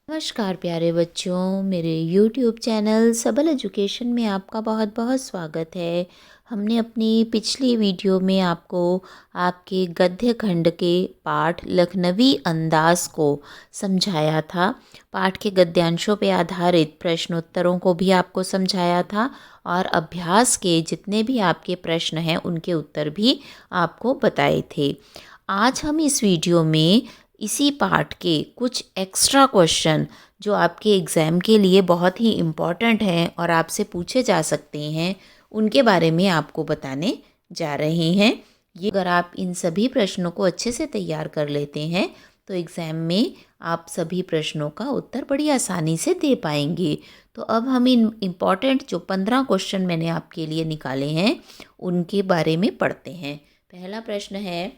नमस्कार प्यारे बच्चों, मेरे YouTube चैनल सबल एजुकेशन में आपका बहुत बहुत स्वागत है। हमने अपनी पिछली वीडियो में आपको आपके गद्य खंड के पाठ लखनवी अंदाज को समझाया था। पाठ के गद्यांशों पर आधारित प्रश्नोत्तरों को भी आपको समझाया था और अभ्यास के जितने भी आपके प्रश्न हैं उनके उत्तर भी आपको बताए थे। आज हम इस वीडियो में इसी पाठ के कुछ एक्स्ट्रा क्वेश्चन जो आपके एग्ज़ाम के लिए बहुत ही इम्पॉर्टेंट हैं और आपसे पूछे जा सकते हैं उनके बारे में आपको बताने जा रहे हैं। ये अगर आप इन सभी प्रश्नों को अच्छे से तैयार कर लेते हैं तो एग्ज़ाम में आप सभी प्रश्नों का उत्तर बड़ी आसानी से दे पाएंगे। तो अब हम इन इम्पॉर्टेंट जो 15 क्वेश्चन मैंने आपके लिए निकाले हैं उनके बारे में पढ़ते हैं। पहला प्रश्न है,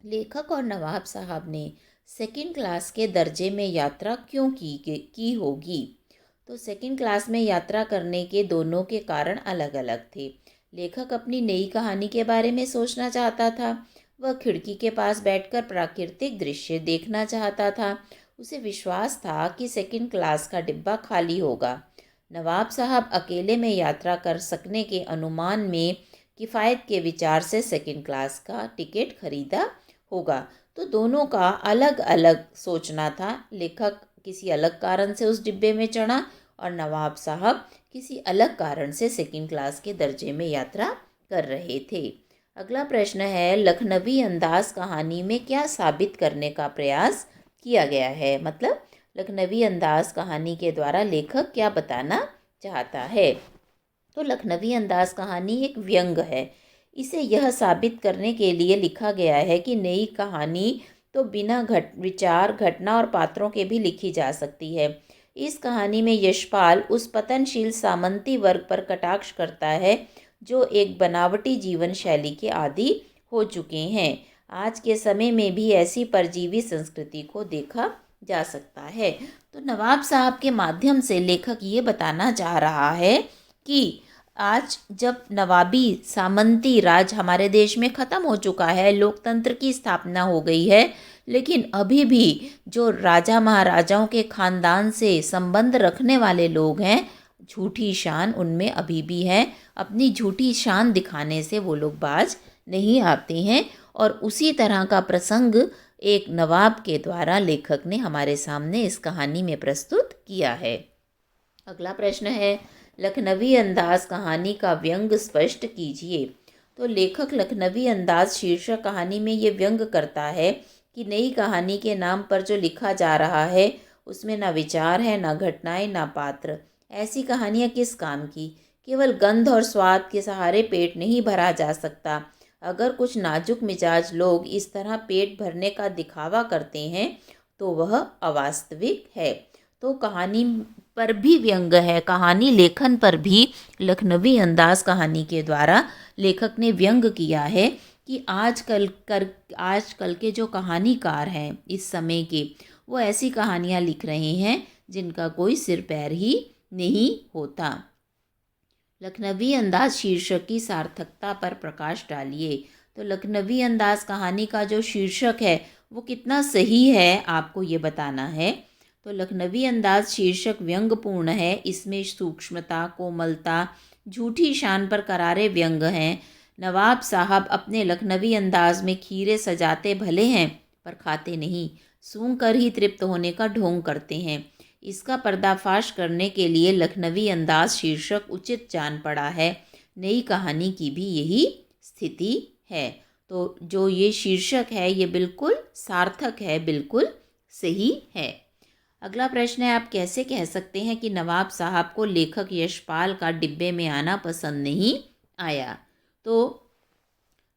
लेखक और नवाब साहब ने सेकंड क्लास के दर्जे में यात्रा क्यों की होगी। तो सेकंड क्लास में यात्रा करने के दोनों के कारण अलग अलग थे। लेखक अपनी नई कहानी के बारे में सोचना चाहता था। वह खिड़की के पास बैठकर प्राकृतिक दृश्य देखना चाहता था। उसे विश्वास था कि सेकंड क्लास का डिब्बा खाली होगा। नवाब साहब अकेले में यात्रा कर सकने के अनुमान में किफ़ायत के विचार से सेकंड क्लास का टिकट खरीदा होगा। तो दोनों का अलग अलग सोचना था। लेखक किसी अलग कारण से उस डिब्बे में चढ़ा और नवाब साहब किसी अलग कारण से सेकंड क्लास के दर्जे में यात्रा कर रहे थे। अगला प्रश्न है, लखनवी अंदाज कहानी में क्या साबित करने का प्रयास किया गया है। मतलब लखनवी अंदाज कहानी के द्वारा लेखक क्या बताना चाहता है। तो लखनवी अंदाज कहानी एक व्यंग है। इसे यह साबित करने के लिए लिखा गया है कि नई कहानी तो बिना विचार, घटना और पात्रों के भी लिखी जा सकती है। इस कहानी में यशपाल उस पतनशील सामंती वर्ग पर कटाक्ष करता है जो एक बनावटी जीवन शैली के आदी हो चुके हैं। आज के समय में भी ऐसी परजीवी संस्कृति को देखा जा सकता है। तो नवाब साहब के माध्यम से लेखक ये बताना चाह रहा है कि आज जब नवाबी सामंती राज हमारे देश में ख़त्म हो चुका है, लोकतंत्र की स्थापना हो गई है, लेकिन अभी भी जो राजा महाराजाओं के ख़ानदान से संबंध रखने वाले लोग हैं, झूठी शान उनमें अभी भी है। अपनी झूठी शान दिखाने से वो लोग बाज नहीं आते हैं और उसी तरह का प्रसंग एक नवाब के द्वारा लेखक ने हमारे सामने इस कहानी में प्रस्तुत किया है। अगला प्रश्न है, लखनवी अंदाज कहानी का व्यंग स्पष्ट कीजिए। तो लेखक लखनवी अंदाज शीर्षक कहानी में ये व्यंग करता है कि नई कहानी के नाम पर जो लिखा जा रहा है उसमें ना विचार है, ना घटनाएं, ना पात्र। ऐसी कहानियाँ किस काम की। केवल गंध और स्वाद के सहारे पेट नहीं भरा जा सकता। अगर कुछ नाजुक मिजाज लोग इस तरह पेट भरने का दिखावा करते हैं तो वह अवास्तविक है। तो कहानी पर भी व्यंग है, कहानी लेखन पर भी लखनवी अंदाज कहानी के द्वारा लेखक ने व्यंग किया है कि आजकल के जो कहानीकार हैं इस समय के, वो ऐसी कहानियाँ लिख रहे हैं जिनका कोई सिर पैर ही नहीं होता। लखनवी अंदाज शीर्षक की सार्थकता पर प्रकाश डालिए। तो लखनवी अंदाज कहानी का जो शीर्षक है वो कितना सही है आपको ये बताना है। तो लखनवी अंदाज शीर्षक व्यंगपूर्ण है। इसमें सूक्ष्मता, कोमलता, झूठी शान पर करारे व्यंग हैं। नवाब साहब अपने लखनवी अंदाज में खीरे सजाते भले हैं पर खाते नहीं, सूंघ कर ही तृप्त होने का ढोंग करते हैं। इसका पर्दाफाश करने के लिए लखनवी अंदाज शीर्षक उचित जान पड़ा है। नई कहानी की भी यही स्थिति है। तो जो ये शीर्षक है ये बिल्कुल सार्थक है, बिल्कुल सही है। अगला प्रश्न है, आप कैसे कह सकते हैं कि नवाब साहब को लेखक यशपाल का डिब्बे में आना पसंद नहीं आया। तो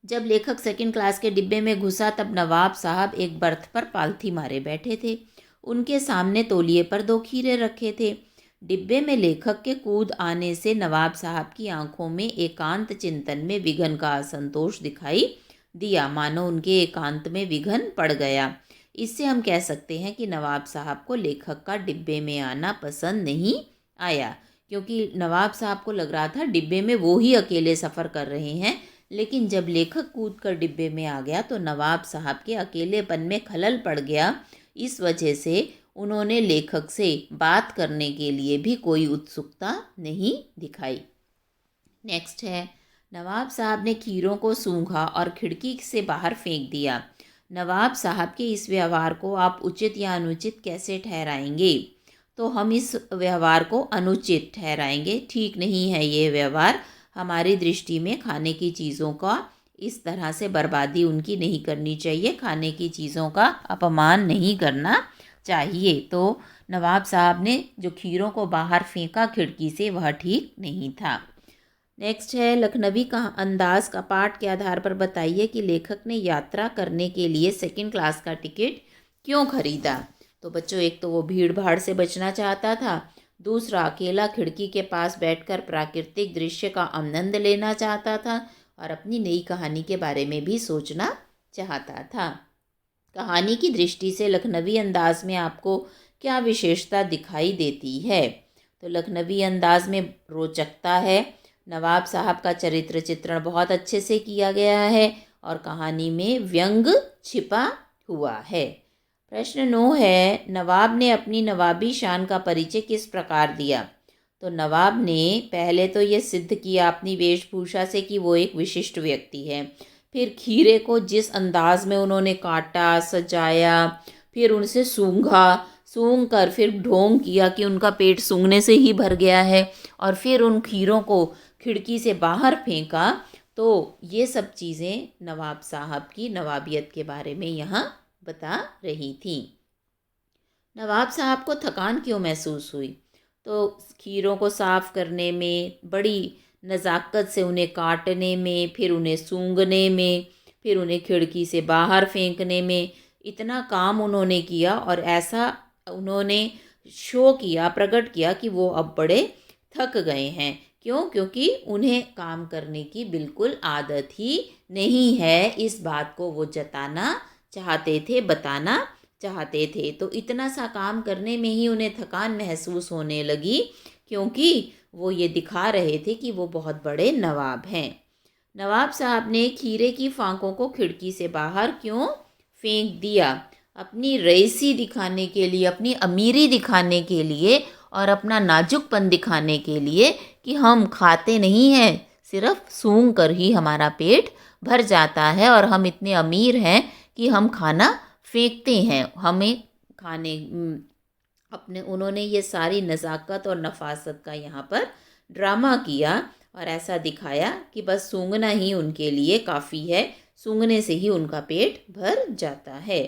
जब लेखक सेकंड क्लास के डिब्बे में घुसा तब नवाब साहब एक बर्थ पर पालथी मारे बैठे थे। उनके सामने तौलिए पर 2 खीरे रखे थे। डिब्बे में लेखक के कूद आने से नवाब साहब की आंखों में एकांत चिंतन में विघन का असंतोष दिखाई दिया, मानो उनके एकांत में विघन पड़ गया। इससे हम कह सकते हैं कि नवाब साहब को लेखक का डिब्बे में आना पसंद नहीं आया, क्योंकि नवाब साहब को लग रहा था डिब्बे में वो ही अकेले सफ़र कर रहे हैं। लेकिन जब लेखक कूदकर डिब्बे में आ गया तो नवाब साहब के अकेलेपन में खलल पड़ गया। इस वजह से उन्होंने लेखक से बात करने के लिए भी कोई उत्सुकता नहीं दिखाई। नेक्स्ट है, नवाब साहब ने खीरों को सूंघा और खिड़की से बाहर फेंक दिया। नवाब साहब के इस व्यवहार को आप उचित या अनुचित कैसे ठहराएंगे? तो हम इस व्यवहार को अनुचित ठहराएंगे। ठीक नहीं है ये व्यवहार। हमारी दृष्टि में खाने की चीज़ों का इस तरह से बर्बादी उनकी नहीं करनी चाहिए, खाने की चीज़ों का अपमान नहीं करना चाहिए। तो नवाब साहब ने जो खीरों को बाहर फेंका खिड़की से, वह ठीक नहीं था। नेक्स्ट है, लखनवी का अंदाज का पाठ के आधार पर बताइए कि लेखक ने यात्रा करने के लिए सेकंड क्लास का टिकट क्यों खरीदा? तो बच्चों, एक तो वो भीड़ भाड़ से बचना चाहता था, दूसरा अकेला खिड़की के पास बैठकर प्राकृतिक दृश्य का आनंद लेना चाहता था और अपनी नई कहानी के बारे में भी सोचना चाहता था। कहानी की दृष्टि से लखनवी अंदाज में आपको क्या विशेषता दिखाई देती है? तो लखनवी अंदाज में रोचकता है, नवाब साहब का चरित्र चित्रण बहुत अच्छे से किया गया है और कहानी में व्यंग छिपा हुआ है। प्रश्न 9 है, नवाब ने अपनी नवाबी शान का परिचय किस प्रकार दिया? तो नवाब ने पहले तो ये सिद्ध किया अपनी वेशभूषा से कि वो एक विशिष्ट व्यक्ति है। फिर खीरे को जिस अंदाज में उन्होंने काटा, सजाया, फिर उनसे सूंघ कर फिर ढोंग किया कि उनका पेट सूंघने से ही भर गया है, और फिर उन खीरों को खिड़की से बाहर फेंका। तो ये सब चीज़ें नवाब साहब की नवाबियत के बारे में यहाँ बता रही थी। नवाब साहब को थकान क्यों महसूस हुई? तो खीरों को साफ करने में, बड़ी नज़ाकत से उन्हें काटने में, फिर उन्हें सूंघने में, फिर उन्हें खिड़की से बाहर फेंकने में, इतना काम उन्होंने किया और ऐसा उन्होंने शो किया, प्रकट किया कि वो अब बड़े थक गए हैं। क्यों? क्योंकि उन्हें काम करने की बिल्कुल आदत ही नहीं है। इस बात को वो जताना चाहते थे, बताना चाहते थे। तो इतना सा काम करने में ही उन्हें थकान महसूस होने लगी, क्योंकि वो ये दिखा रहे थे कि वो बहुत बड़े नवाब हैं। नवाब साहब ने खीरे की फांकों को खिड़की से बाहर क्यों फेंक दिया? अपनी रईसी दिखाने के लिए, अपनी अमीरी दिखाने के लिए और अपना नाजुकपन दिखाने के लिए कि हम खाते नहीं हैं, सिर्फ सूंघ कर ही हमारा पेट भर जाता है और हम इतने अमीर हैं कि हम खाना फेंकते हैं। हमें खाने अपने उन्होंने ये सारी नज़ाकत और नफासत का यहाँ पर ड्रामा किया और ऐसा दिखाया कि बस सूंघना ही उनके लिए काफ़ी है, सूंघने से ही उनका पेट भर जाता है।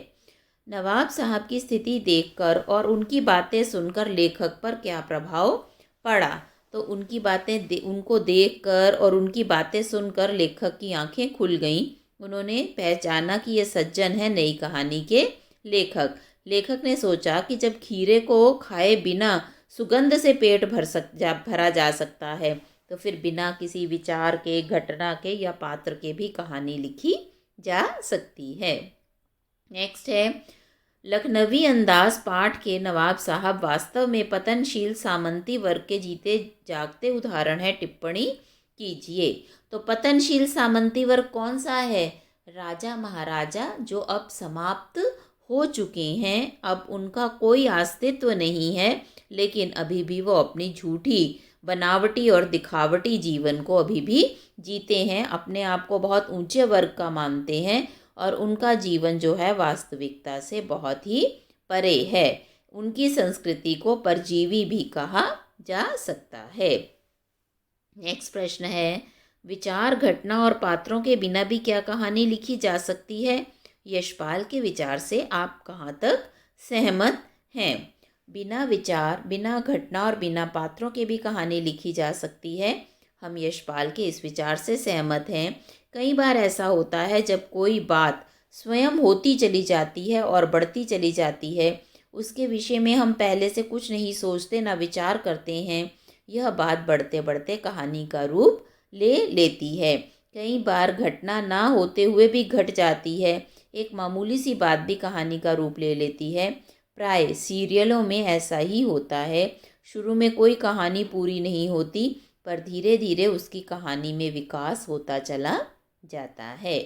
नवाब साहब की स्थिति देखकर और उनकी बातें सुनकर लेखक पर क्या प्रभाव पड़ा? तो उनकी बातें उनको देखकर और उनकी बातें सुनकर लेखक की आंखें खुल गईं। उन्होंने पहचाना कि ये सज्जन है नई कहानी के लेखक। लेखक ने सोचा कि जब खीरे को खाए बिना सुगंध से पेट भरा जा सकता है, तो फिर बिना किसी विचार के, घटना के या पात्र के भी कहानी लिखी जा सकती है। नेक्स्ट है, लखनवी अंदाज पाठ के नवाब साहब वास्तव में पतनशील सामंती वर्ग के जीते जागते उदाहरण है, टिप्पणी कीजिए। तो पतनशील सामंती वर्ग कौन सा है? राजा महाराजा जो अब समाप्त हो चुके हैं, अब उनका कोई अस्तित्व नहीं है, लेकिन अभी भी वो अपनी झूठी, बनावटी और दिखावटी जीवन को अभी भी जीते हैं, अपने आप को बहुत ऊंचे वर्ग का मानते हैं और उनका जीवन जो है वास्तविकता से बहुत ही परे है। उनकी संस्कृति को परजीवी भी कहा जा सकता है। नेक्स्ट प्रश्न है, विचार, घटना और पात्रों के बिना भी क्या कहानी लिखी जा सकती है? यशपाल के विचार से आप कहाँ तक सहमत हैं? बिना विचार, बिना घटना और बिना पात्रों के भी कहानी लिखी जा सकती है। हम यशपाल के इस विचार से सहमत हैं। कई बार ऐसा होता है जब कोई बात स्वयं होती चली जाती है और बढ़ती चली जाती है, उसके विषय में हम पहले से कुछ नहीं सोचते, ना विचार करते हैं, यह बात बढ़ते बढ़ते कहानी का रूप ले लेती है। कई बार घटना ना होते हुए भी घट जाती है, एक मामूली सी बात भी कहानी का रूप ले लेती है। प्राय सीरियलों में ऐसा ही होता है। शुरू में कोई कहानी पूरी नहीं होती, पर धीरे धीरे उसकी कहानी में विकास होता चला जाता है।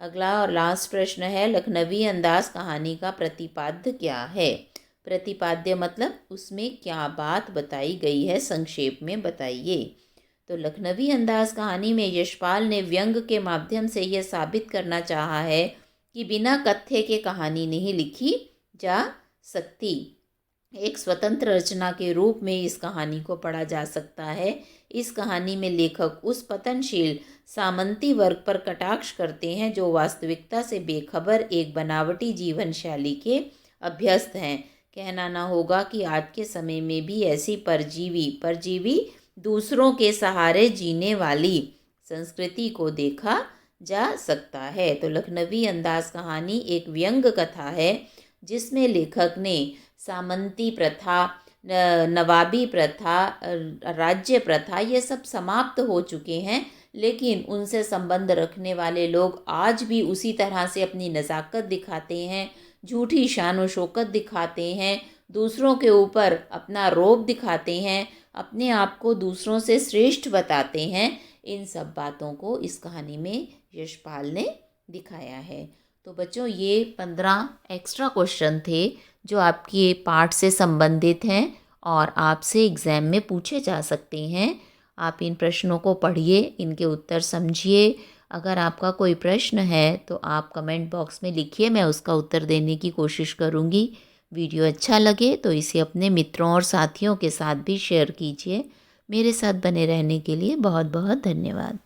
अगला और लास्ट प्रश्न है, लखनवी अंदाज कहानी का प्रतिपाद्य क्या है? प्रतिपाद्य मतलब उसमें क्या बात बताई गई है, संक्षेप में बताइए। तो लखनवी अंदाज कहानी में यशपाल ने व्यंग के माध्यम से यह साबित करना चाहा है कि बिना कथ्य के कहानी नहीं लिखी जा सकती। एक स्वतंत्र रचना के रूप में इस कहानी को पढ़ा जा सकता है। इस कहानी में लेखक उस पतनशील सामंती वर्ग पर कटाक्ष करते हैं जो वास्तविकता से बेखबर एक बनावटी जीवन शैली के अभ्यस्त हैं। कहना ना होगा कि आज के समय में भी ऐसी परजीवी दूसरों के सहारे जीने वाली संस्कृति को देखा जा सकता है। तो लखनवी अंदाज कहानी एक व्यंग कथा है जिसमें लेखक ने सामंती प्रथा, नवाबी प्रथा, राज्य प्रथा ये सब समाप्त हो चुके हैं, लेकिन उनसे संबंध रखने वाले लोग आज भी उसी तरह से अपनी नज़ाकत दिखाते हैं, झूठी शान व शौकत दिखाते हैं, दूसरों के ऊपर अपना रोब दिखाते हैं, अपने आप को दूसरों से श्रेष्ठ बताते हैं। इन सब बातों को इस कहानी में यशपाल ने दिखाया है। तो बच्चों, ये 15 एक्स्ट्रा क्वेश्चन थे जो आपके पाठ से संबंधित हैं और आपसे एग्ज़ाम में पूछे जा सकते हैं। आप इन प्रश्नों को पढ़िए, इनके उत्तर समझिए। अगर आपका कोई प्रश्न है तो आप कमेंट बॉक्स में लिखिए, मैं उसका उत्तर देने की कोशिश करूँगी। वीडियो अच्छा लगे तो इसे अपने मित्रों और साथियों के साथ भी शेयर कीजिए। मेरे साथ बने रहने के लिए बहुत बहुत धन्यवाद।